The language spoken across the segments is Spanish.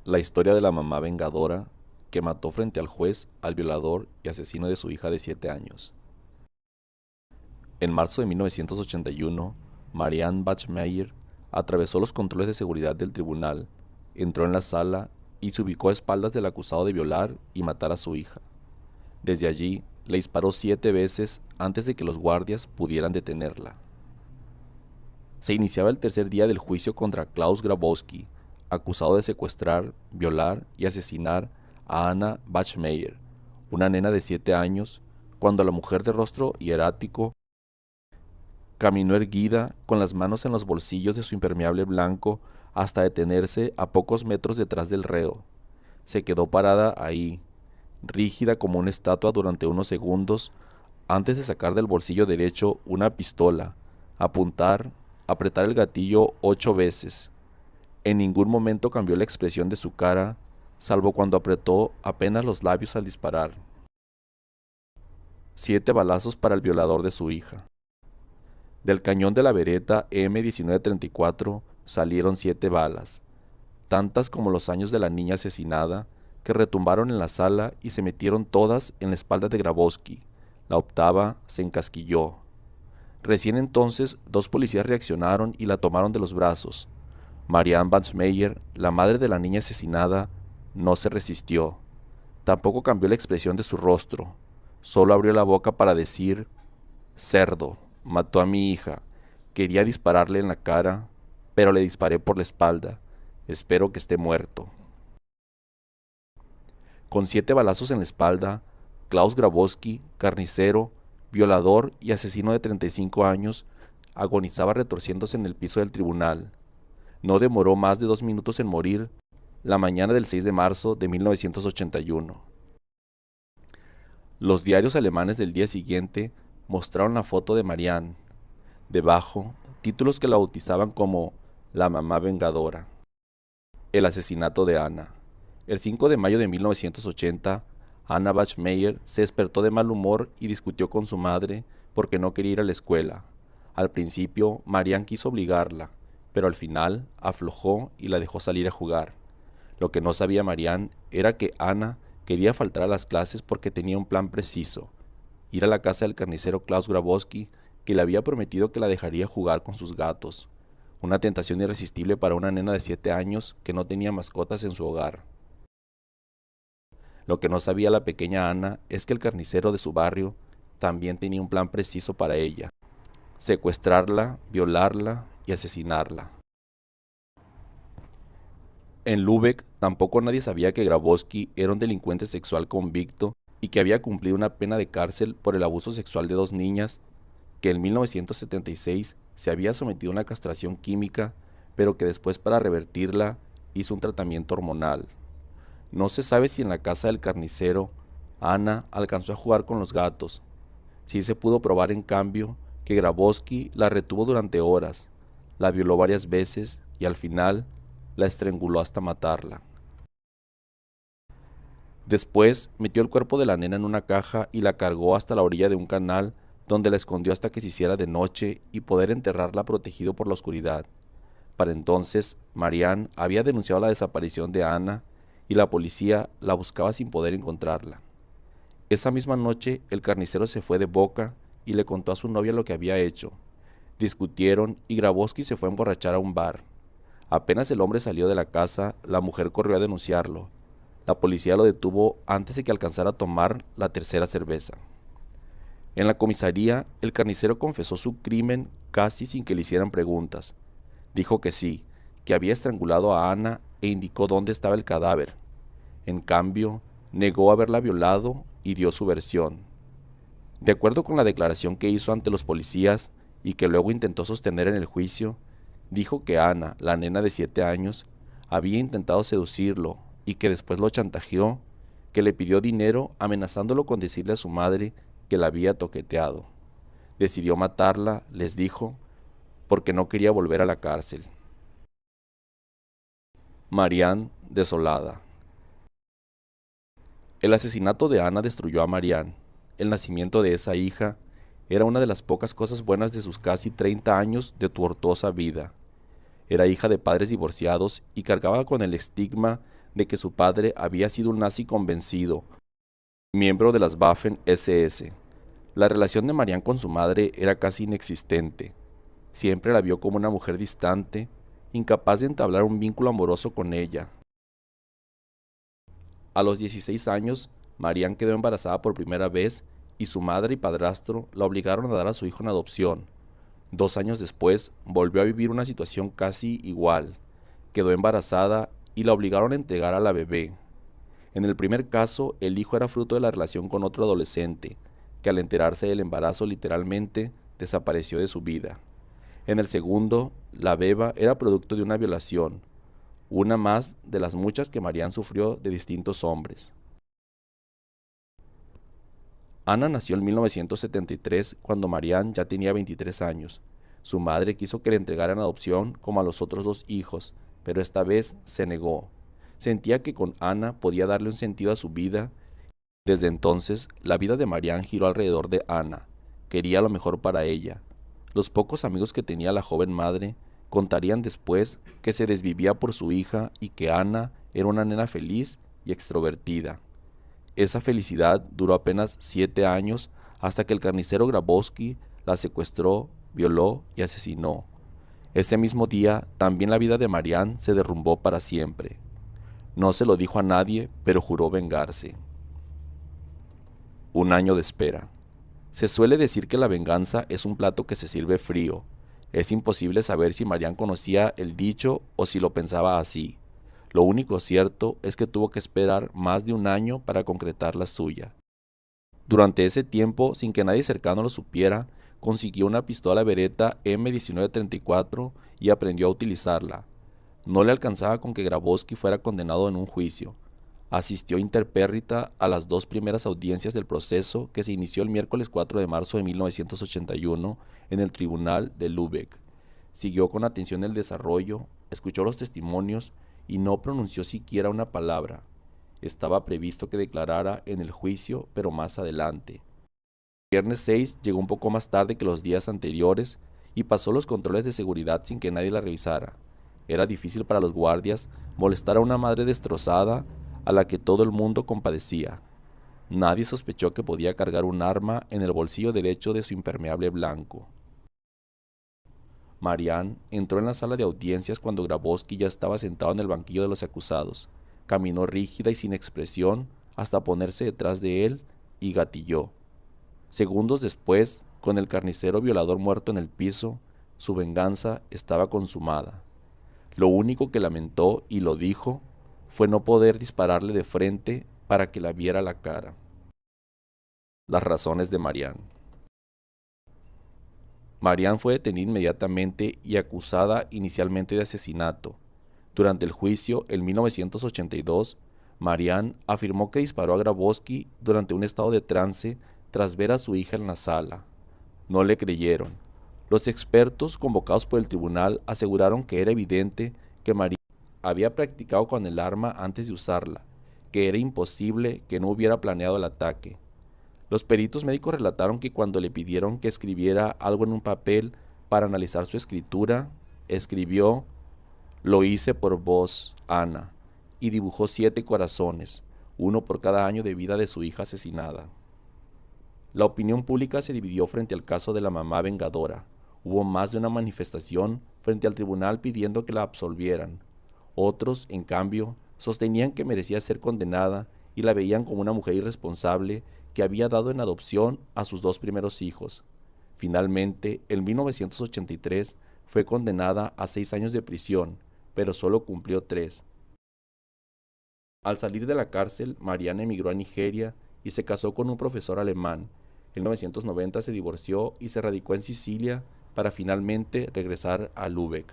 La historia de la mamá vengadora que mató frente al juez al violador y asesino de su hija de 7 años. En marzo de 1981, Marianne Bachmeier atravesó los controles de seguridad del tribunal, entró en la sala y se ubicó a espaldas del acusado de violar y matar a su hija. Desde allí, le disparó 7 veces antes de que los guardias pudieran detenerla. Se iniciaba el tercer día del juicio contra Klaus Grabowski, acusado de secuestrar, violar y asesinar a Anna Bachmeier, una nena de 7 años, cuando la mujer de rostro hierático caminó erguida con las manos en los bolsillos de su impermeable blanco hasta detenerse a pocos metros detrás del reo. Se quedó parada ahí, rígida como una estatua durante unos segundos, antes de sacar del bolsillo derecho una pistola, apuntar, apretar el gatillo 8 veces. En ningún momento cambió la expresión de su cara, salvo cuando apretó apenas los labios al disparar. 7 balazos para el violador de su hija. Del cañón de la Beretta M1934 salieron 7 balas, tantas como los años de la niña asesinada, que retumbaron en la sala y se metieron todas en la espalda de Grabowski. La octava se encasquilló. Recién entonces 2 policías reaccionaron y la tomaron de los brazos. Marianne Bachmeier, la madre de la niña asesinada, no se resistió. Tampoco cambió la expresión de su rostro. Solo abrió la boca para decir: «Cerdo, mató a mi hija. Quería dispararle en la cara, pero le disparé por la espalda. Espero que esté muerto». Con 7 balazos en la espalda, Klaus Grabowski, carnicero, violador y asesino de 35 años, agonizaba retorciéndose en el piso del tribunal. No demoró más de 2 minutos en morir la mañana del 6 de marzo de 1981. Los diarios alemanes del día siguiente mostraron la foto de Marianne. Debajo, títulos que la bautizaban como la mamá vengadora. El asesinato de Anna. El 5 de mayo de 1980, Anna Bachmeier se despertó de mal humor y discutió con su madre porque no quería ir a la escuela. Al principio, Marianne quiso obligarla, pero al final aflojó y la dejó salir a jugar. Lo que no sabía Marianne era que Anna quería faltar a las clases porque tenía un plan preciso: ir a la casa del carnicero Klaus Grabowski, que le había prometido que la dejaría jugar con sus gatos. Una tentación irresistible para una nena de 7 años que no tenía mascotas en su hogar. Lo que no sabía la pequeña Anna es que el carnicero de su barrio también tenía un plan preciso para ella: secuestrarla, violarla y asesinarla. En Lübeck tampoco nadie sabía que Grabowski era un delincuente sexual convicto y que había cumplido una pena de cárcel por el abuso sexual de 2 niñas, que en 1976 se había sometido a una castración química, pero que después, para revertirla, hizo un tratamiento hormonal. No se sabe si en la casa del carnicero Anna alcanzó a jugar con los gatos. Sí se pudo probar, en cambio, que Grabowski la retuvo durante horas, la violó varias veces y al final la estranguló hasta matarla. Después metió el cuerpo de la nena en una caja y la cargó hasta la orilla de un canal, donde la escondió hasta que se hiciera de noche y poder enterrarla protegido por la oscuridad. Para entonces, Marianne había denunciado la desaparición de Anna y la policía la buscaba sin poder encontrarla. Esa misma noche, el carnicero se fue de Boca y le contó a su novia lo que había hecho. Discutieron y Grabowski se fue a emborrachar a un bar. Apenas el hombre salió de la casa, la mujer corrió a denunciarlo. La policía lo detuvo antes de que alcanzara a tomar la tercera cerveza. En la comisaría, el carnicero confesó su crimen casi sin que le hicieran preguntas. Dijo que sí, que había estrangulado a Anna e indicó dónde estaba el cadáver. En cambio, negó haberla violado y dio su versión. De acuerdo con la declaración que hizo ante los policías y que luego intentó sostener en el juicio, dijo que Anna, la nena de 7 años, había intentado seducirlo y que después lo chantajeó, que le pidió dinero amenazándolo con decirle a su madre que la había toqueteado. Decidió matarla, les dijo, porque no quería volver a la cárcel. Marianne, desolada. El asesinato de Anna destruyó a Marianne. El nacimiento de esa hija era una de las pocas cosas buenas de sus casi 30 años de tortuosa vida. Era hija de padres divorciados y cargaba con el estigma de que su padre había sido un nazi convencido, miembro de las Waffen-SS. La relación de Marianne con su madre era casi inexistente. Siempre la vio como una mujer distante, incapaz de entablar un vínculo amoroso con ella. A los 16 años, Marianne quedó embarazada por primera vez y su madre y padrastro la obligaron a dar a su hijo en adopción. 2 años después, volvió a vivir una situación casi igual. Quedó embarazada y la obligaron a entregar a la bebé. En el primer caso, el hijo era fruto de la relación con otro adolescente, que al enterarse del embarazo literalmente desapareció de su vida. En el segundo, la beba era producto de una violación, una más de las muchas que Marianne sufrió de distintos hombres. Ana nació en 1973 cuando Marianne ya tenía 23 años. Su madre quiso que le entregaran adopción como a los otros 2 hijos, pero esta vez se negó. Sentía que con Ana podía darle un sentido a su vida. Desde entonces, la vida de Marianne giró alrededor de Ana. Quería lo mejor para ella. Los pocos amigos que tenía la joven madre contarían después que se desvivía por su hija y que Ana era una nena feliz y extrovertida. Esa felicidad duró apenas 7 años hasta que el carnicero Grabowski la secuestró, violó y asesinó. Ese mismo día, también la vida de Marianne se derrumbó para siempre. No se lo dijo a nadie, pero juró vengarse. 1 año de espera. Se suele decir que la venganza es un plato que se sirve frío. Es imposible saber si Marianne conocía el dicho o si lo pensaba así. Lo único cierto es que tuvo que esperar más de 1 año para concretar la suya. Durante ese tiempo, sin que nadie cercano lo supiera, consiguió una pistola Beretta M1934 y aprendió a utilizarla. No le alcanzaba con que Grabowski fuera condenado en un juicio. Asistió interpérrita a las 2 primeras audiencias del proceso que se inició el miércoles 4 de marzo de 1981 en el tribunal de Lübeck. Siguió con atención el desarrollo, escuchó los testimonios y no pronunció siquiera una palabra. Estaba previsto que declarara en el juicio, pero más adelante. El viernes 6 llegó un poco más tarde que los días anteriores y pasó los controles de seguridad sin que nadie la revisara. Era difícil para los guardias molestar a una madre destrozada a la que todo el mundo compadecía. Nadie sospechó que podía cargar un arma en el bolsillo derecho de su impermeable blanco. Marianne entró en la sala de audiencias cuando Grabowski ya estaba sentado en el banquillo de los acusados. Caminó rígida y sin expresión hasta ponerse detrás de él y gatilló. Segundos después, con el carnicero violador muerto en el piso, su venganza estaba consumada. Lo único que lamentó, y lo dijo, fue no poder dispararle de frente para que la viera la cara. Las razones de Marianne. Marianne fue detenida inmediatamente y acusada inicialmente de asesinato. Durante el juicio, en 1982, Marianne afirmó que disparó a Grabowski durante un estado de trance tras ver a su hija en la sala. No le creyeron. Los expertos convocados por el tribunal aseguraron que era evidente que Marianne había practicado con el arma antes de usarla, que era imposible que no hubiera planeado el ataque. Los peritos médicos relataron que cuando le pidieron que escribiera algo en un papel para analizar su escritura, escribió: "Lo hice por vos, Ana", y dibujó 7 corazones, uno por cada año de vida de su hija asesinada. La opinión pública se dividió frente al caso de la mamá vengadora. Hubo más de una manifestación frente al tribunal pidiendo que la absolvieran. Otros, en cambio, sostenían que merecía ser condenada y la veían como una mujer irresponsable que había dado en adopción a sus 2 primeros hijos. Finalmente, en 1983, fue condenada a 6 años de prisión, pero solo cumplió 3. Al salir de la cárcel, Marianne emigró a Nigeria y se casó con un profesor alemán. En 1990 se divorció y se radicó en Sicilia para finalmente regresar a Lübeck.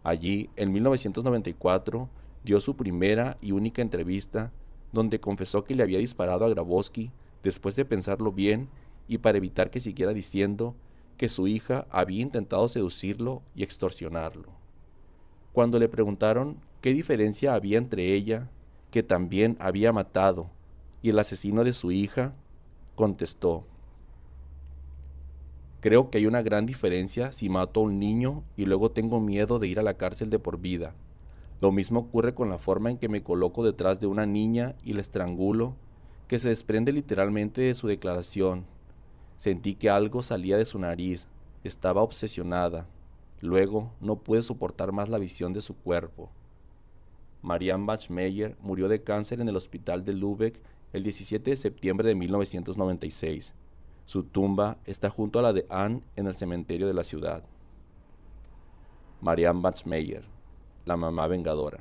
Allí, en 1994, dio su primera y única entrevista, donde confesó que le había disparado a Grabowski después de pensarlo bien y para evitar que siguiera diciendo que su hija había intentado seducirlo y extorsionarlo. Cuando le preguntaron qué diferencia había entre ella, que también había matado, y el asesino de su hija, contestó: "Creo que hay una gran diferencia si mato a un niño y luego tengo miedo de ir a la cárcel de por vida. Lo mismo ocurre con la forma en que me coloco detrás de una niña y la estrangulo, que se desprende literalmente de su declaración. Sentí que algo salía de su nariz, estaba obsesionada. Luego no pude soportar más la visión de su cuerpo. Marianne Bachmeier murió de cáncer en el hospital de Lübeck el 17 de septiembre de 1996. Su tumba está junto a la de Anne en el cementerio de la ciudad. Marianne Bachmeier, la mamá vengadora.